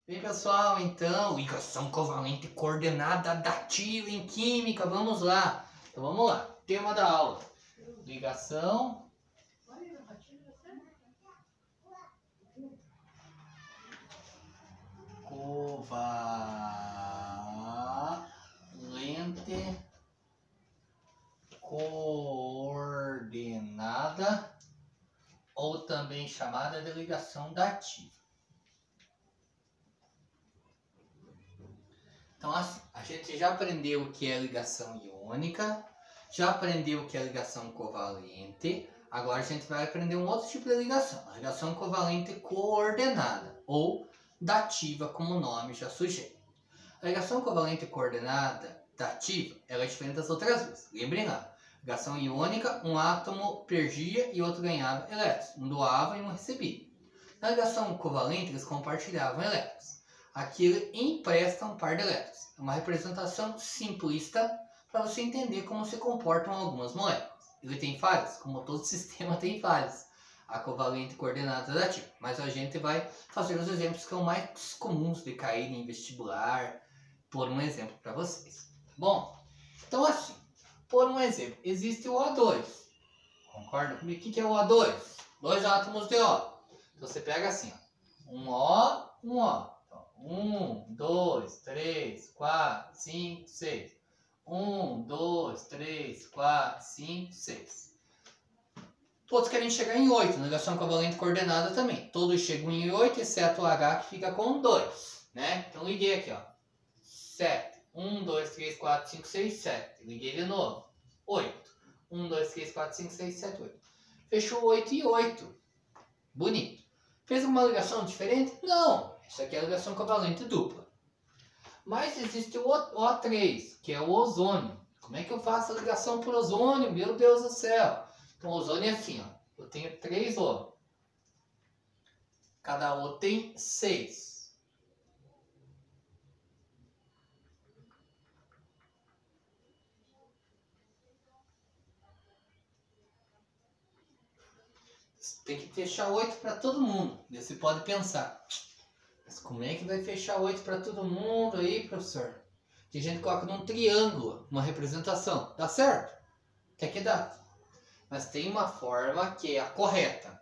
Bem, pessoal, então, ligação covalente coordenada dativa em química, vamos lá. Então, vamos lá, tema da aula, ligação covalente coordenada, ou também chamada de ligação dativa. Então, assim, a gente já aprendeu o que é ligação iônica, já aprendeu o que é ligação covalente, agora a gente vai aprender um outro tipo de ligação, a ligação covalente coordenada, ou dativa, como o nome já sugere. A ligação covalente coordenada dativa, ela é diferente das outras duas. Lembrem lá, ligação iônica, um átomo perdia e outro ganhava elétrons, um doava e um recebia. Na ligação covalente, eles compartilhavam elétrons. Aqui ele empresta um par de elétrons. É uma representação simplista para você entender como se comportam algumas moléculas. Ele tem falhas, como todo sistema tem falhas. A covalente coordenada dativa. Mas a gente vai fazer os exemplos que são mais comuns de cair em vestibular, por um exemplo para vocês. Bom, então assim, por um exemplo, existe o O2. Concorda comigo? O que é o O2? Dois átomos de O. Então você pega assim, ó, um O, um O. 1, 2, 3, 4, 5, 6. 1, 2, 3, 4, 5, 6. Todos querem chegar em 8, na ligação covalente coordenada também. Todos chegam em 8, exceto o H que fica com 2. Né? Então liguei aqui, ó. 7. 1, 2, 3, 4, 5, 6, 7. Liguei de novo. 8. 1, 2, 3, 4, 5, 6, 7, 8. Fechou 8 e 8. Bonito. Fez uma ligação diferente? Não. Isso aqui é a ligação covalente dupla. Mas existe o O3, que é o ozônio. Como é que eu faço a ligação por ozônio? Meu Deus do céu! Então o ozônio é assim, ó. Eu tenho 3 O. Cada O tem 6. Tem que fechar 8 para todo mundo. Você pode pensar. Mas como é que vai fechar 8 para todo mundo aí, professor? Tem gente que coloca num triângulo, uma representação. Dá certo? Até que dá. Mas tem uma forma que é a correta.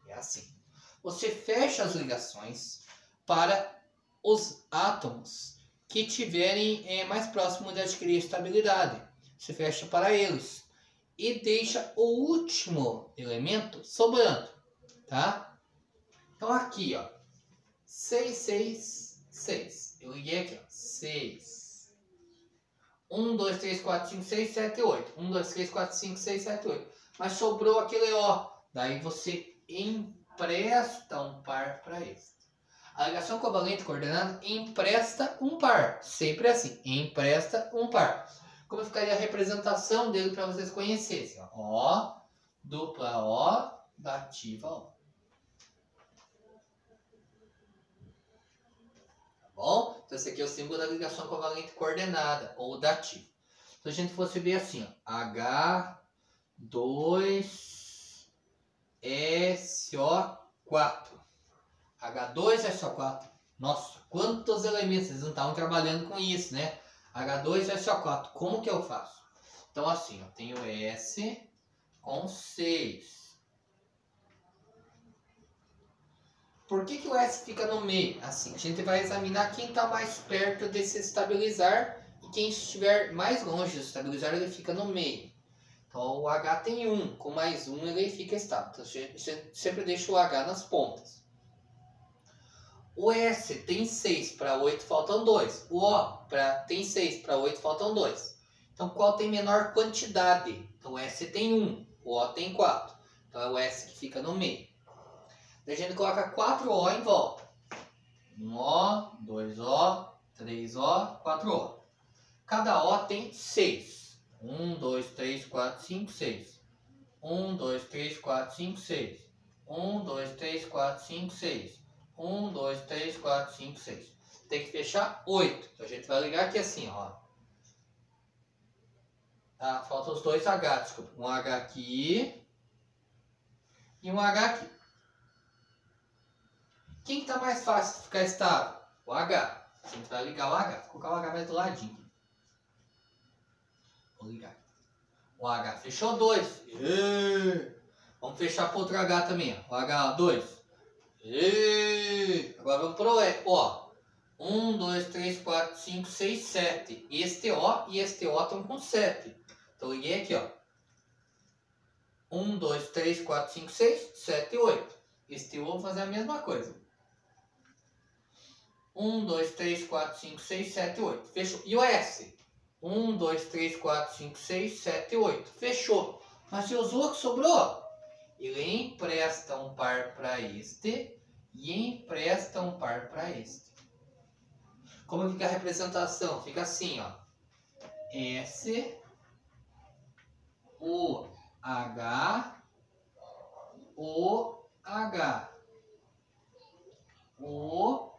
É assim. Você fecha as ligações para os átomos que tiverem mais próximo de adquirir estabilidade. Você fecha para eles. E deixa o último elemento sobrando. Tá? Então aqui, ó. 6, 6, 6. Eu liguei aqui, ó. 6. 1, 2, 3, 4, 5, 6, 7, 8. 1, 2, 3, 4, 5, 6, 7, 8. Mas sobrou aquele O. Daí você empresta um par para este. A ligação covalente coordenada empresta um par. Sempre assim. Empresta um par. Como ficaria a representação dele para vocês conhecerem? O, dupla O, dativa O. Bom, então esse aqui é o símbolo da ligação covalente coordenada, ou dativa. Se a gente fosse ver assim, ó, H2SO4. H2SO4. Nossa, quantos elementos, vocês não estavam trabalhando com isso, né? H2SO4, como que eu faço? Então assim, eu tenho S com 6. Por que o S fica no meio? Assim, a gente vai examinar quem está mais perto de se estabilizar e quem estiver mais longe de se estabilizar, ele fica no meio. Então o H tem 1, com mais 1 ele fica estável. Então você sempre deixa o H nas pontas. O S tem 6, para 8 faltam 2. O O tem 6, para 8 faltam 2. Então qual tem menor quantidade? Então o S tem 1, o O tem 4. Então é o S que fica no meio. Daí a gente coloca 4O em volta. 1O, 2O, 3O, 4O. Cada O tem 6. 1, 2, 3, 4, 5, 6. 1, 2, 3, 4, 5, 6. 1, 2, 3, 4, 5, 6. 1, 2, 3, 4, 5, 6. Tem que fechar 8. Então a gente vai ligar aqui assim, ó. Tá? Faltam os dois H, desculpa. Um H aqui e um H aqui. Quem está mais fácil de ficar estável? o H. A gente vai ligar o H. Vou colocar o H mais do ladinho. Vou ligar. O H fechou 2. Vamos fechar para outro H também. Ó. O H, 2. Agora vamos pro E. Ó. 1, 2, 3, 4, 5, 6, 7. Este O e este O estão com 7. Então liguei aqui, ó. 1, 2, 3, 4, 5, 6, 7, 8. Este O vou fazer a mesma coisa. 1, 2, 3, 4, 5, 6, 7, 8. Fechou. E o S? 1, 2, 3, 4, 5, 6, 7, 8. Fechou. Mas e os outros sobrou? Ele empresta um par para este e empresta um par para este. Como fica a representação? Fica assim, ó. S, O, H, O, H, O.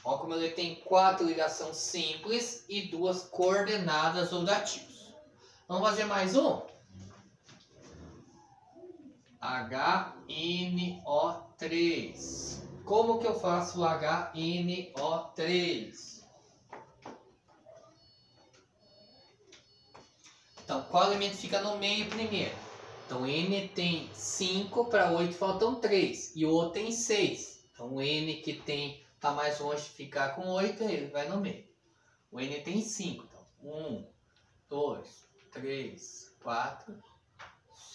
Ó como ele tem 4 ligações simples e 2 coordenadas ou dativos. Vamos fazer mais um? HNO3. Como que eu faço o HNO3? Então, qual elemento fica no meio primeiro? Então, N tem 5, para 8 faltam 3. E o O tem 6. Então, o N que está mais longe de ficar com 8, ele vai no meio. O N tem 5. Então, 1, 2, 3, 4,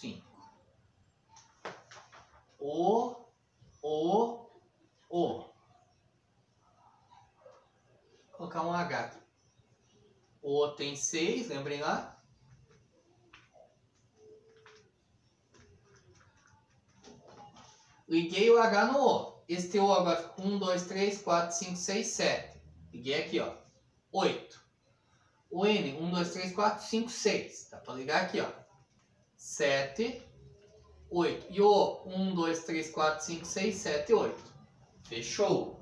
5. O. Vou colocar um H aqui. O tem 6, lembrem lá? Liguei o H no O. Este O agora fica 1, 2, 3, 4, 5, 6, 7. Liguei aqui, ó. 8. O N, 1, 2, 3, 4, 5, 6. Dá para ligar aqui, ó. 7, 8. E o 1, 2, 3, 4, 5, 6, 7, 8. Fechou.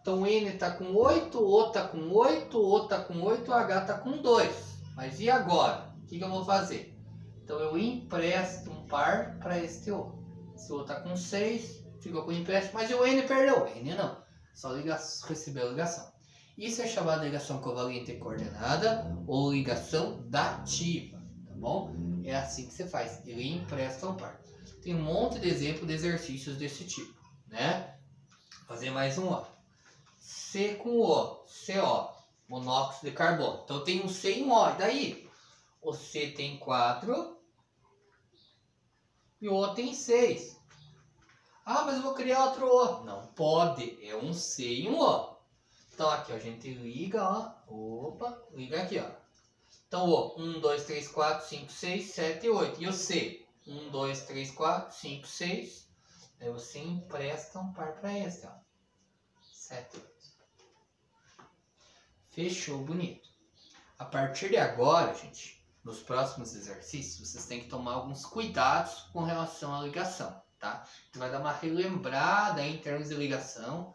Então o N está com 8, o O está com 8, o O está com 8, o H está com 2. Mas e agora? O que eu vou fazer? Então eu empresto um par para este O. Esse O está com 6, ficou com empréstimo, mas o N perdeu. O N não. Só recebeu a ligação. Isso é chamado de ligação covalente coordenada ou ligação dativa. Tá bom? É assim que você faz. Ele empresta um par. Tem um monte de exemplo de exercícios desse tipo, né? Vou fazer mais um, ó. C com O, CO, monóxido de carbono. Então tem um C e um O. E daí? O C tem 4 e o O tem 6. Ah, mas eu vou criar outro O. Não pode. É um C e um O. Então aqui, ó, a gente liga, ó. Opa, liga aqui, ó. Então o 1, 2, 3, 4, 5, 6, 7, 8. E o C? 1, 2, 3, 4, 5, 6. Aí você empresta um par para esse, ó. 7, 8. Fechou, bonito. A partir de agora, gente, nos próximos exercícios, vocês têm que tomar alguns cuidados com relação à ligação, tá? Você vai dar uma relembrada em termos de ligação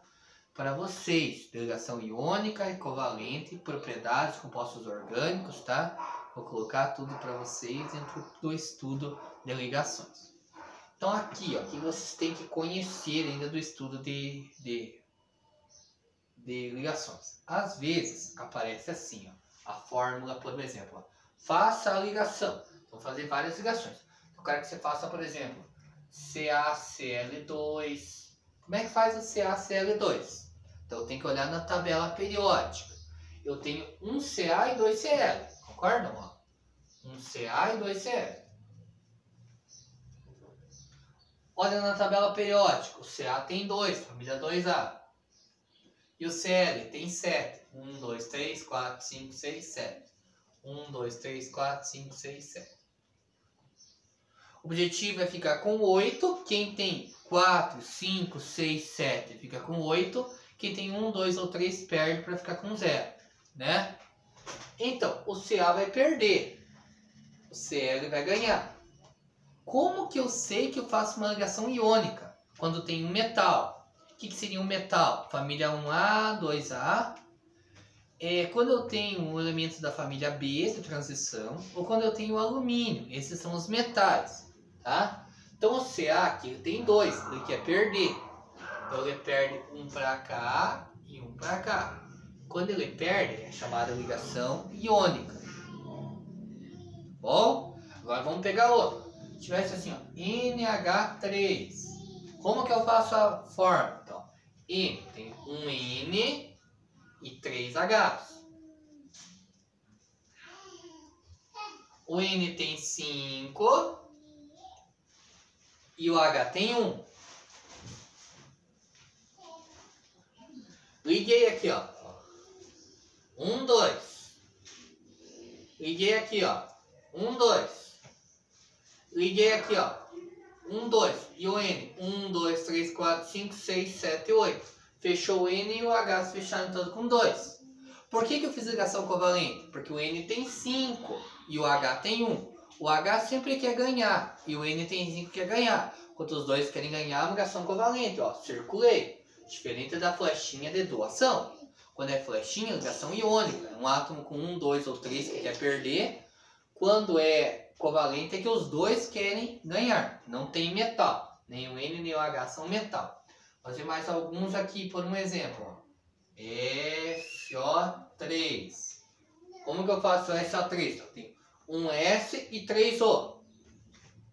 para vocês. De ligação iônica e covalente, propriedades, compostos orgânicos, tá? Vou colocar tudo para vocês dentro do estudo de ligações. Então aqui, ó, que vocês têm que conhecer ainda do estudo de ligações. Às vezes aparece assim, ó, a fórmula, por exemplo, ó, faça a ligação. Vou fazer várias ligações. Eu quero que você faça, por exemplo, CaCl2. Como é que faz o CaCl2? Então eu tenho que olhar na tabela periódica. Eu tenho um Ca e 2 Cl. Concordam? Ó? Um Ca e 2 Cl. Olha na tabela periódica. O Ca tem 2, família 2A. E o Cl tem 7. 1, 2, 3, 4, 5, 6, 7. 1, 2, 3, 4, 5, 6, 7. O objetivo é ficar com 8. Quem tem 4, 5, 6, 7 fica com 8. Quem tem 1, 2 ou 3 perde para ficar com 0. Né? Então, o Ca vai perder. O Cl vai ganhar. Como que eu sei que eu faço uma ligação iônica? Quando tem um metal. O que seria um metal? Família 1A, 2A. Quando eu tenho elementos da família B, de transição, ou quando eu tenho alumínio. Esses são os metais. Tá? Então o Ca aqui ele tem 2, ele quer perder. Então ele perde um para cá e um para cá. Quando ele perde, é chamada ligação iônica. Bom, agora vamos pegar outro. Se tivesse assim, ó, NH3. Como que eu faço a forma? Então, N tem um N e 3 Hs. O N tem 5 e o H tem 1. Liguei aqui, ó. 1, 2. Liguei aqui, ó. 1, 2. Liguei aqui, ó. 1, 2. E o N? 1, 2, 3, 4, 5, 6, 7, 8. Fechou o N e o H se fecharam todo com 2. Por que eu fiz ligação covalente? Porque o N tem 5 e o H tem 1. O H sempre quer ganhar e o N tem 5 que quer ganhar. Enquanto os dois querem ganhar, ligação covalente, ó. Circulei. Diferente da flechinha de doação. Quando é flechinha, ligação iônica. É um átomo com 1, 2 ou 3 que quer perder. Quando é covalente é que os dois querem ganhar. Não tem metal. Nem o N nem o H são metal. Vou fazer mais alguns aqui por um exemplo. SO3. Como que eu faço SO3? Eu tenho um S e 3 O.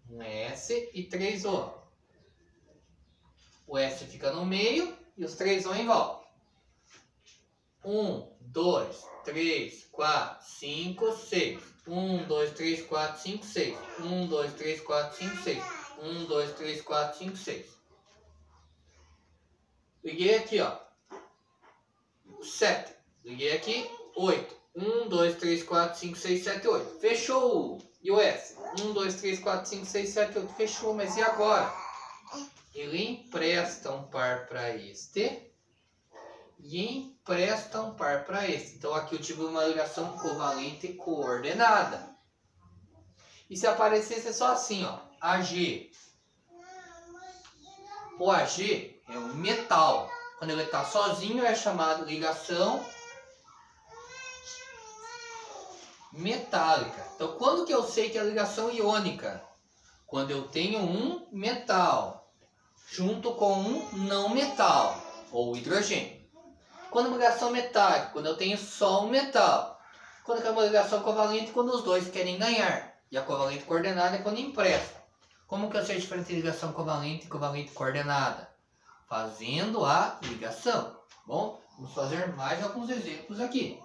Um S e 3 O. O S fica no meio e os 3 O em volta. 1, 2, 3, 4, 5, 6. 1, 2, 3, 4, 5, 6. 1, 2, 3, 4, 5, 6. 1, 2, 3, 4, 5, 6. Liguei aqui, ó. 7. Liguei aqui, 8. 1, 2, 3, 4, 5, 6, 7, 8. Fechou. E o S? 1, 2, 3, 4, 5, 6, 7, 8. Fechou, mas e agora? Ele empresta um par para este e empresta um par para este. Então aqui eu tive uma ligação covalente coordenada. E se aparecesse só assim, ó, AG. O AG é um metal. Quando ele está sozinho é chamado ligação metálica. Então quando que eu sei que é ligação iônica? Quando eu tenho um metal junto com um não metal, ou hidrogênio. Quando é uma ligação metálica, quando eu tenho só um metal. Quando é uma ligação covalente, quando os dois querem ganhar. E a covalente coordenada é quando empresta. Como que eu sei a diferença de ligação covalente e covalente coordenada? Fazendo a ligação. Bom, vamos fazer mais alguns exemplos aqui.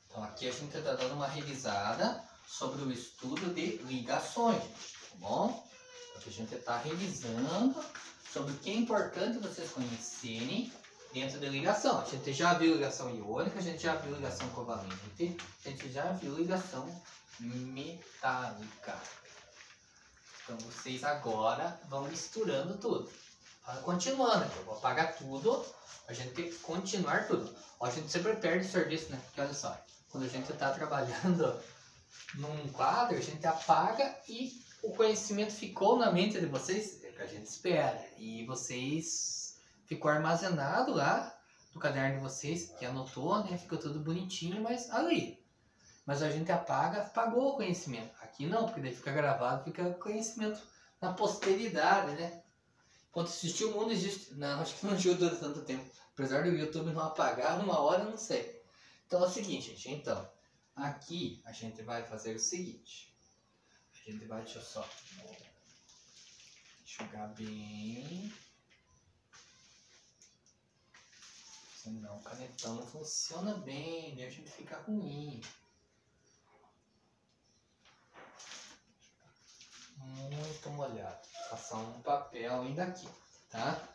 Então aqui a gente está dando uma revisada sobre o estudo de ligações, tá bom? Aqui a gente está revisando sobre o que é importante vocês conhecerem dentro da ligação. A gente já viu ligação iônica, a gente já viu ligação covalente, a gente já viu ligação metálica. Então vocês agora vão misturando tudo. Continuando, eu vou apagar tudo, a gente tem que continuar tudo. A gente sempre perde serviço, né? Porque olha só, quando a gente está trabalhando num quadro, a gente apaga e o conhecimento ficou na mente de vocês, é o que a gente espera. E vocês ficou armazenado lá no caderno de vocês, que anotou, né? Ficou tudo bonitinho, mas ali. Mas a gente apaga, apagou o conhecimento. Aqui não, porque daí fica gravado, fica conhecimento na posteridade, né? Quando assistir o mundo existe. Não, acho que não ajuda tanto tempo. Apesar do YouTube não apagar, uma hora eu não sei. Então é o seguinte, gente. Então, aqui a gente vai fazer o seguinte. A gente vai, deixa eu só enxugar bem. Senão o canetão não funciona bem, né? A gente fica ruim. Muito molhado. Vou passar um papel ainda aqui, tá?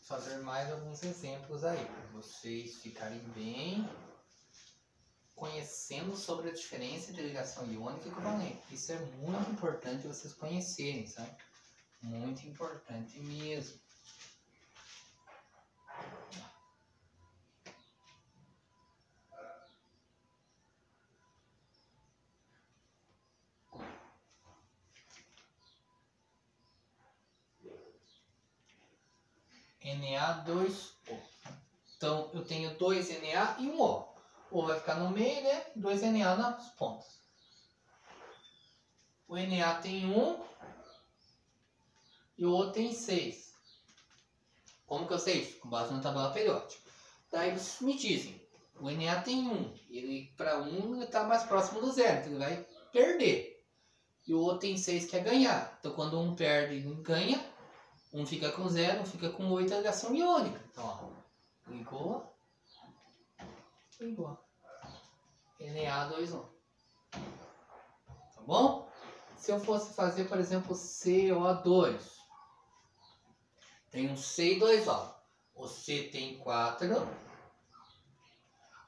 Vou fazer mais alguns exemplos aí, para vocês ficarem bem conhecendo sobre a diferença de ligação iônica e covalente. Isso é muito importante vocês conhecerem, sabe? Muito importante mesmo. Na2O. Então, eu tenho 2 Na e um O. O vai ficar no meio, né? 2 Na nas pontas. O Na tem 1 e o O tem 6. Como que eu sei isso? Com base na tabela periódica. Daí vocês me dizem, o Na tem 1. Ele, para 1, ele está mais próximo do zero, então ele vai perder. E o O tem 6, que é ganhar. Então, quando um perde e um ganha, um fica com 0, um fica com 8, é ligação iônica. Então, ó, ligou. Na2O. Tá bom? Se eu fosse fazer, por exemplo, CO2, tem um C e 2O. O C tem 4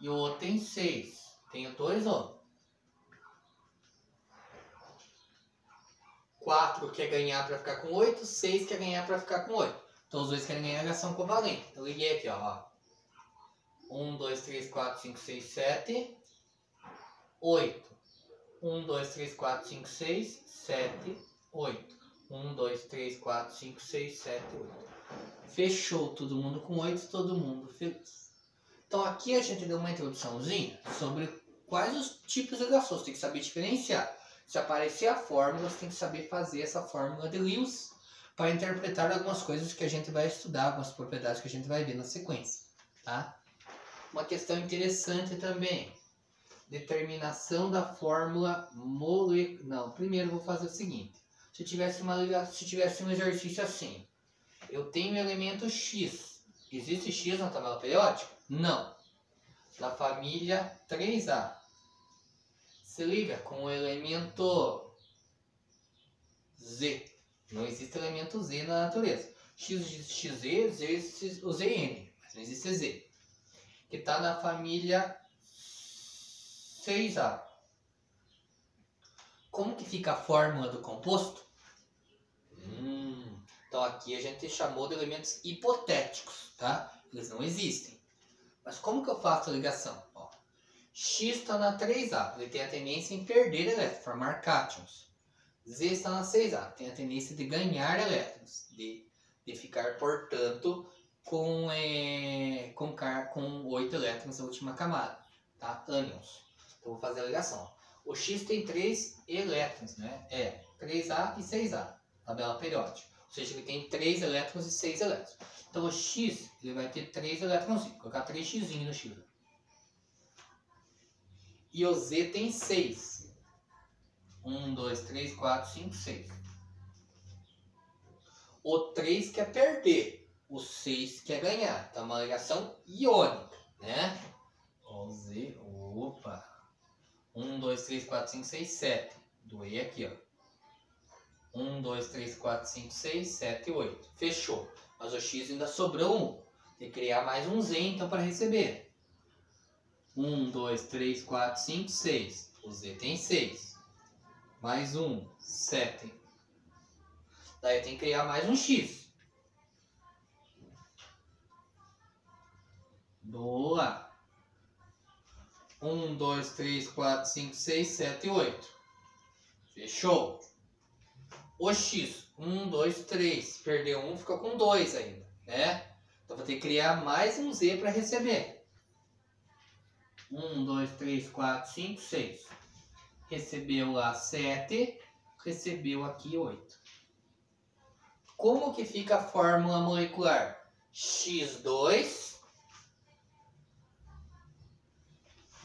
e o O tem 6. Tenho 2O. 4 quer ganhar para ficar com 8, 6 quer ganhar para ficar com 8. Então os dois querem ganhar a ligação covalente. Então eu liguei aqui, ó. 1, 2, 3, 4, 5, 6, 7, 8. 1, 2, 3, 4, 5, 6, 7, 8. 1, 2, 3, 4, 5, 6, 7, 8. Fechou, todo mundo com 8, todo mundo feliz. Então aqui a gente deu uma introduçãozinha sobre quais os tipos de ligações. Você tem que saber diferenciar. Se aparecer a fórmula, você tem que saber fazer essa fórmula de Lewis para interpretar algumas coisas que a gente vai estudar, algumas propriedades que a gente vai ver na sequência. Tá? Uma questão interessante também. Determinação da fórmula molecular. Não, primeiro eu vou fazer o seguinte. Se tivesse um exercício assim. Eu tenho o elemento X. Existe X na tabela periódica? Não. Da família 3A. Se liga com o elemento Z. Não existe elemento Z na natureza. XZ existe o Zn, mas não existe Z. Que está na família 6A. Como que fica a fórmula do composto? Então aqui a gente chamou de elementos hipotéticos, tá? Eles não existem. Mas como que eu faço a ligação? Ó, X está na 3A, ele tem a tendência em perder elétrons, formar cátions. Z está na 6A, tem a tendência de ganhar elétrons, de ficar, portanto, com 8 elétrons na última camada, tá? Ânions. Então vou fazer a ligação. O X tem 3 elétrons, né? 3A e 6A, tabela periódica. Ou seja, ele tem 3 elétrons e 6 elétrons. Então o X ele vai ter 3 elétrons, vou colocar 3x no X. E o Z tem 6. 1, 2, 3, 4, 5, 6. O 3 quer perder, o 6 quer ganhar. Então é uma ligação iônica, né? O Z, opa. 1, 2, 3, 4, 5, 6, 7. Doei aqui, ó. 1, 2, 3, 4, 5, 6, 7, 8. Fechou. Mas o X ainda sobrou 1. Tem que criar mais um Z então para receber. 1, 2, 3, 4, 5, 6. O Z tem 6. Mais 1, 7. Daí eu tenho que criar mais um X. Boa! 1, 2, 3, 4, 5, 6, 7, 8. Fechou! O X, 1, 2, 3. Perdeu 1, ficou com 2 ainda, né? Então vou ter que criar mais um Z para receber. 1, 2, 3, 4, 5, 6. Recebeu lá 7, recebeu aqui 8. Como que fica a fórmula molecular? X2,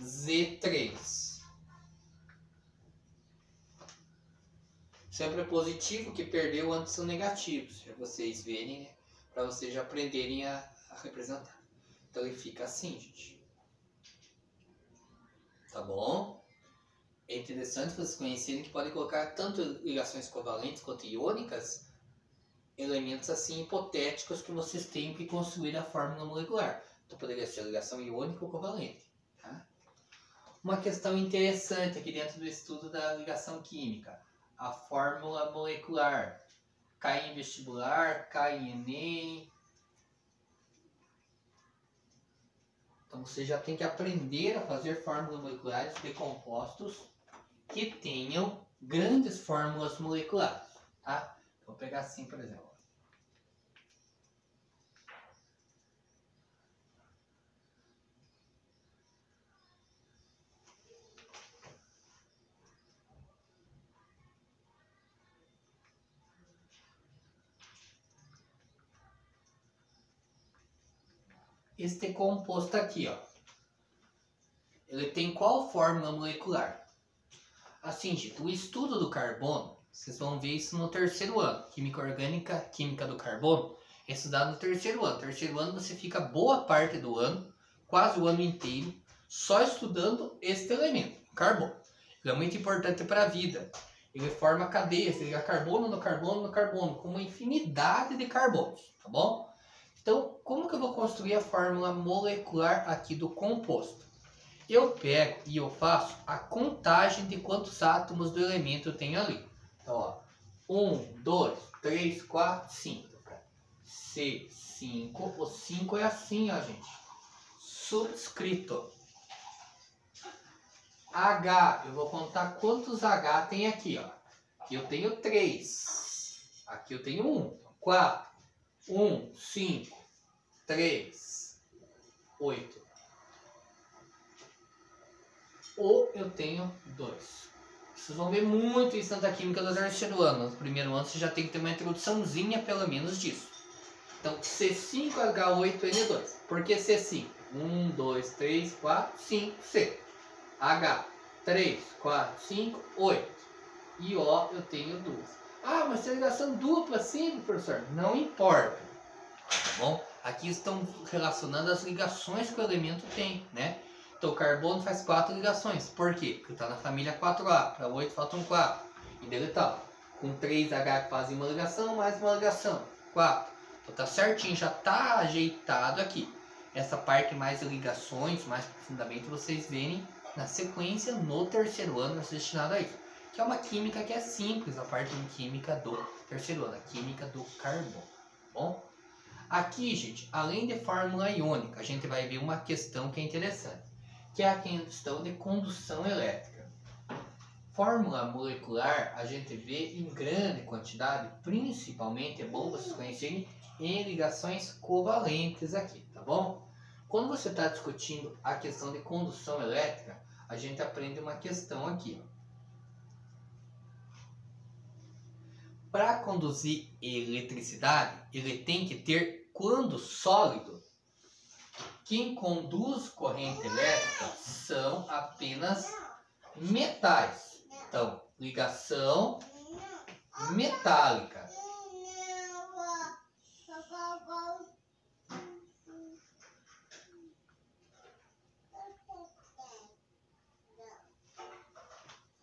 Z3. Sempre é positivo, que perdeu antes são negativos. Para vocês verem, né? Para vocês já aprenderem a representar. Então ele fica assim, gente. Tá bom? É interessante vocês conhecerem que podem colocar tanto ligações covalentes quanto iônicas, elementos assim hipotéticos que vocês têm que construir a fórmula molecular. Então poderia ser a ligação iônica ou covalente. Tá? Uma questão interessante aqui dentro do estudo da ligação química. A fórmula molecular. cai em vestibular, cai em Enem. Então você já tem que aprender a fazer fórmulas moleculares de compostos que tenham grandes fórmulas moleculares, tá? Vou pegar assim, por exemplo. Este composto aqui, ó, ele tem qual fórmula molecular? Assim, gente, o estudo do carbono, vocês vão ver isso no terceiro ano. Química orgânica, química do carbono, é estudado no terceiro ano. No terceiro ano você fica boa parte do ano, quase o ano inteiro, só estudando este elemento, carbono. Ele é muito importante para a vida. Ele forma cadeias, liga carbono no carbono no carbono, com uma infinidade de carbonos, tá bom? Então, como que eu vou construir a fórmula molecular aqui do composto? Eu pego e eu faço a contagem de quantos átomos do elemento eu tenho ali. Então, ó, 1, 2, 3, 4, 5. C5, o 5 é assim, ó, gente. Subscrito. H, eu vou contar quantos H tem aqui, ó. Aqui eu tenho 3. Aqui eu tenho 1, 4. 1, 5, 3, 8. Ou eu tenho 2. Vocês vão ver muito isso na química do terceiro ano. No primeiro ano você já tem que ter uma introduçãozinha pelo menos disso. Então C5H8N2. Por que C5? 1, 2, 3, 4, 5, C. H, 3, 4, 5, 8. E O eu tenho 2. Ah, mas tem ligação dupla sim, professor? Não importa, tá bom? Aqui estão relacionando as ligações que o elemento tem, né? Então o carbono faz 4 ligações. Por quê? Porque está na família 4A. Para 8 faltam 4. E dele tal. Com 3H que fazem uma ligação, mais uma ligação. 4. Então tá certinho, já está ajeitado aqui. Essa parte mais ligações, mais profundamente, vocês verem na sequência no terceiro ano destinado a isso. Que é uma química que é simples, a parte de química do terceiro ano, a química do carbono, tá bom? Aqui, gente, além de fórmula iônica, a gente vai ver uma questão que é interessante, que é a questão de condução elétrica. Fórmula molecular a gente vê em grande quantidade, principalmente, é bom vocês conhecerem, em ligações covalentes aqui, tá bom? Quando você está discutindo a questão de condução elétrica, a gente aprende uma questão aqui, ó. Para conduzir eletricidade, ele tem que ter, quando sólido, quem conduz corrente elétrica são apenas metais. Então, ligação metálica.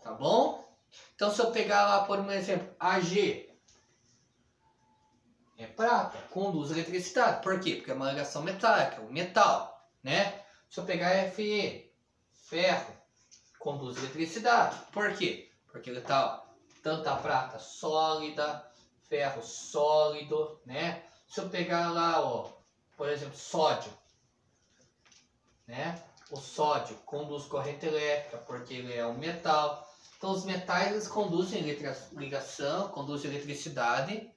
Tá bom? Então, se eu pegar lá, por um exemplo, AG, é prata, conduz eletricidade. Por quê? Porque é uma ligação metálica, o metal, né? Se eu pegar Fe, ferro, conduz eletricidade. Por quê? Porque ele tá, ó, tanto a prata sólida, ferro sólido, né? Se eu pegar lá, ó, por exemplo, sódio, né? O sódio conduz corrente elétrica porque ele é um metal. Então os metais eles conduzem ligação, conduzem eletricidade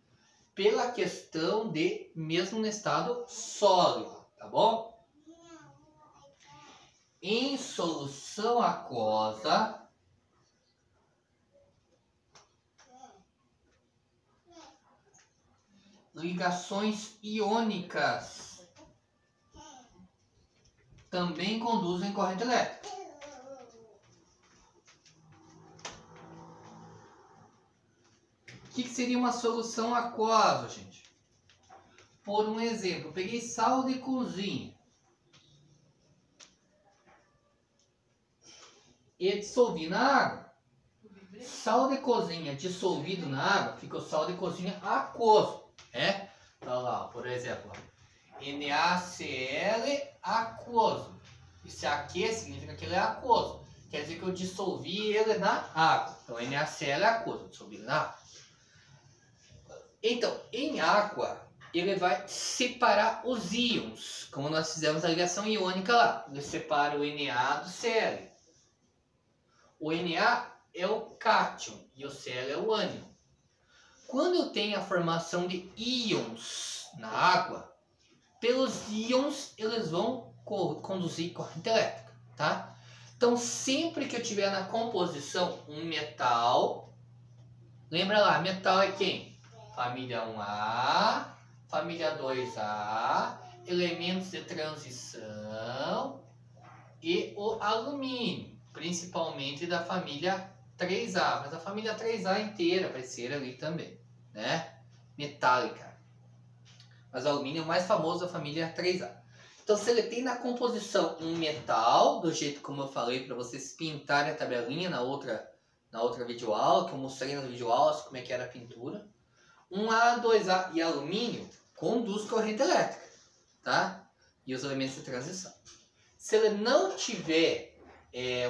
pela questão de mesmo no estado sólido, tá bom? Em solução aquosa, ligações iônicas também conduzem corrente elétrica. O que seria uma solução aquosa, gente? Por um exemplo, eu peguei sal de cozinha e dissolvi na água. Sal de cozinha dissolvido na água, fica o sal de cozinha aquoso, né? Então lá, por exemplo, NaCl aquoso. E se aqui significa que ele é aquoso. Quer dizer que eu dissolvi ele na água. Então NaCl é aquoso, dissolvi na água. Então, em água, ele vai separar os íons, como nós fizemos a ligação iônica lá. Ele separa o Na do Cl. O Na é o cátion e o Cl é o ânion. Quando eu tenho a formação de íons na água, pelos íons eles vão conduzir corrente elétrica, tá? Então, sempre que eu tiver na composição um metal, lembra lá, metal é quem? Família 1A, família 2A, elementos de transição e o alumínio, principalmente da família 3A, mas a família 3A inteira vai ser ali também, né? Metálica. Mas o alumínio é o mais famoso da família 3A. Então, se ele tem na composição um metal, do jeito como eu falei para vocês pintarem a tabelinha na outra videoaula, que eu mostrei nas videoaulas como é que era a pintura, 1A, 2A e alumínio conduz corrente elétrica, tá? E os elementos de transição. Se ele não tiver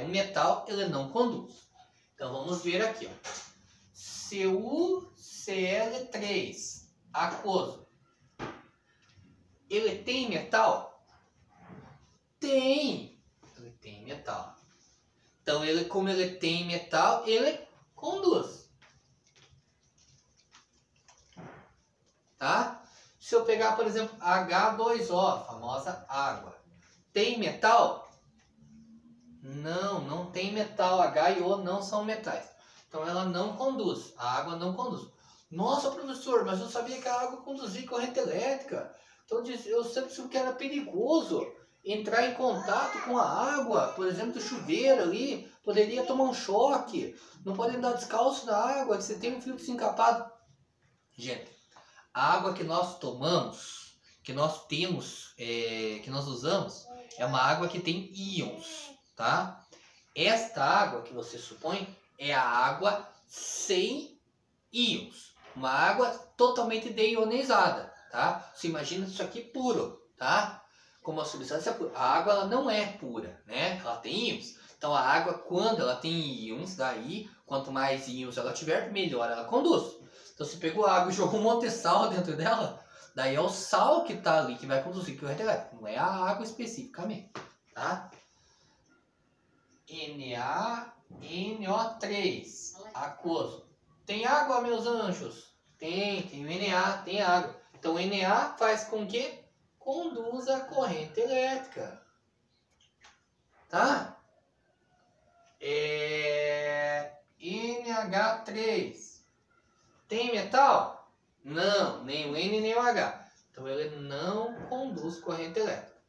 um metal, ele não conduz. Então vamos ver aqui, ó. CuCl3 aquoso. Ele tem metal? Tem. Ele tem metal. Então como ele tem metal, ele conduz. Tá? Se eu pegar, por exemplo, H2O, a famosa água. Tem metal? Não tem metal. H e O não são metais. Então ela não conduz. A água não conduz. Nossa, professor, mas eu sabia que a água conduzia corrente elétrica. Então eu sempre soube que era perigoso entrar em contato com a água, por exemplo, do chuveiro ali. Poderia tomar um choque. Não pode andar descalço na água, você tem um fluxo encapado. Gente, a água que nós tomamos, que nós temos, que nós usamos, é uma água que tem íons, tá? Esta água que você supõe é a água sem íons, uma água totalmente deionizada, tá? Você imagina isso aqui puro, tá? Como a substância pura. A água ela não é pura, né? Ela tem íons. Então a água, quando ela tem íons, daí quanto mais íons ela tiver, melhor ela conduz. Então você pegou a água e jogou um monte de sal dentro dela, daí é o sal que está ali que vai conduzir corrente elétrica, não é a água especificamente, tá? NaNO3, aquoso. Tem água, meus anjos? Tem o Na, tem água. Então o Na faz com que conduza a corrente elétrica, tá? NH3. Tem metal? Não, nem o N nem o H. Então ele não conduz corrente elétrica.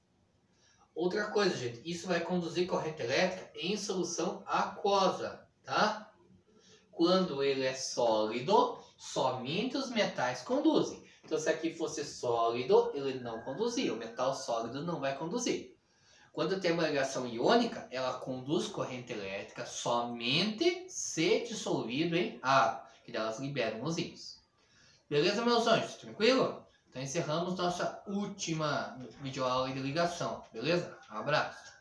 Outra coisa, gente, isso vai conduzir corrente elétrica em solução aquosa, tá? Quando ele é sólido, somente os metais conduzem. Então se aqui fosse sólido, ele não conduzia. O metal sólido não vai conduzir. Quando tem uma ligação iônica, ela conduz corrente elétrica somente se dissolvido em água, que elas liberam os íons. Beleza, meus anjos? Tranquilo? Então encerramos nossa última videoaula de ligação, beleza? Um abraço!